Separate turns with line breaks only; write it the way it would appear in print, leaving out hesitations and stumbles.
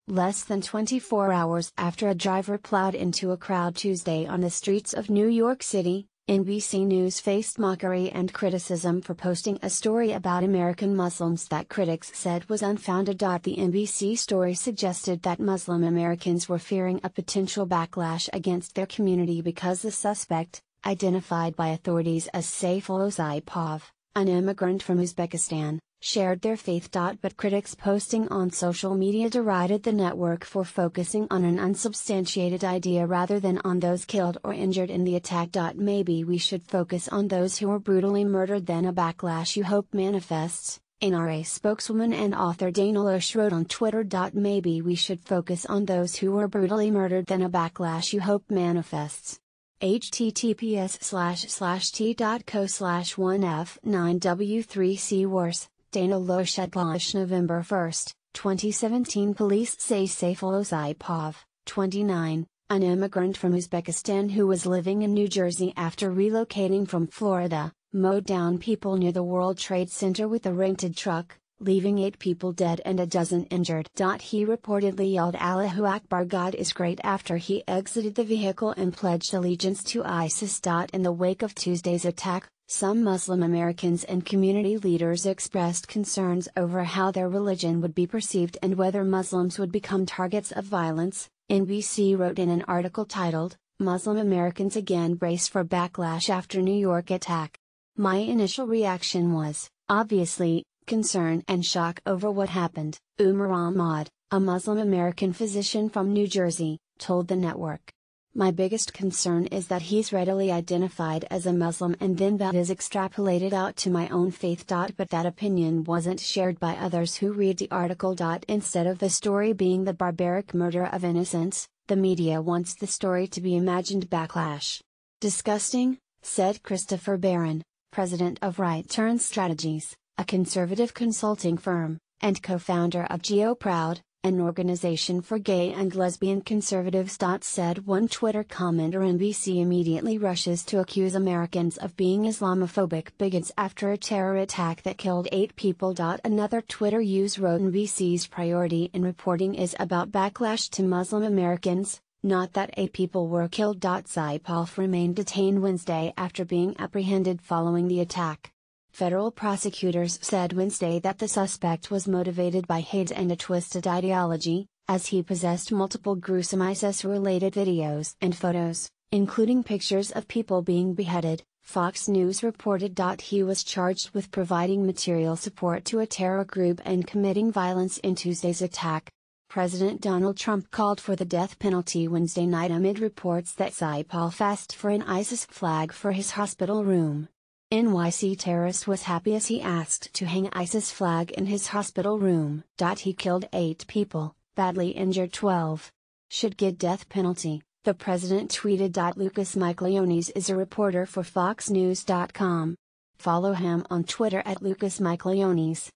Less than 24 hours after a driver plowed into a crowd Tuesday on the streets of New York City, NBC News faced mockery and criticism for posting a story about American Muslims that critics said was unfounded. The NBC story suggested that Muslim Americans were fearing a potential backlash against their community because the suspect, identified by authorities as Saiful Ozaipov, an immigrant from Uzbekistan, shared their faith. But critics posting on social media derided the network for focusing on an unsubstantiated idea rather than on those killed or injured in the attack. Maybe we should focus on those who were brutally murdered than a backlash you hope manifests, NRA spokeswoman and author Dana Loesch wrote on Twitter. Maybe we should focus on those who were brutally murdered than a backlash you hope manifests. https://t.co/1f9w3c worse. Dana Loesch at Loesch November 1, 2017. Police say Saiful Ozaipov, 29, an immigrant from Uzbekistan who was living in New Jersey after relocating from Florida, mowed down people near the World Trade Center with a rented truck, leaving 8 people dead and a dozen injured. He reportedly yelled Allahu Akbar, God is great, after he exited the vehicle and pledged allegiance to ISIS. In the wake of Tuesday's attack, some Muslim Americans and community leaders expressed concerns over how their religion would be perceived and whether Muslims would become targets of violence, NBC wrote in an article titled, Muslim Americans Again Brace for Backlash After New York Attack. My initial reaction was, obviously, concern and shock over what happened, Umar Ahmad, a Muslim American physician from New Jersey, told the network. My biggest concern is that he's readily identified as a Muslim and then that is extrapolated out to my own faith. But that opinion wasn't shared by others who read the article. Instead of the story being the barbaric murder of innocents, the media wants the story to be imagined backlash. Disgusting, said Christopher Barron, president of Right Turn Strategies, a conservative consulting firm, and co-founder of GeoProud, an organization for gay and lesbian conservatives. Said one Twitter commenter. NBC immediately rushes to accuse Americans of being Islamophobic bigots after a terror attack that killed 8 people. Another Twitter user wrote NBC's priority in reporting is about backlash to Muslim Americans, not that 8 people were killed. Saipov remained detained Wednesday after being apprehended following the attack. Federal prosecutors said Wednesday that the suspect was motivated by hate and a twisted ideology, as he possessed multiple gruesome ISIS-related videos and photos, including pictures of people being beheaded, Fox News reported. He was charged with providing material support to a terror group and committing violence in Tuesday's attack. President Donald Trump called for the death penalty Wednesday night amid reports that Saipov asked for an ISIS flag for his hospital room. NYC terrorist was happy as he asked to hang ISIS flag in his hospital room. He killed 8 people, badly injured 12. Should get death penalty, the president tweeted. Lucas Michaelionis is a reporter for FoxNews.com. Follow him on Twitter at Lucas Michaelionis.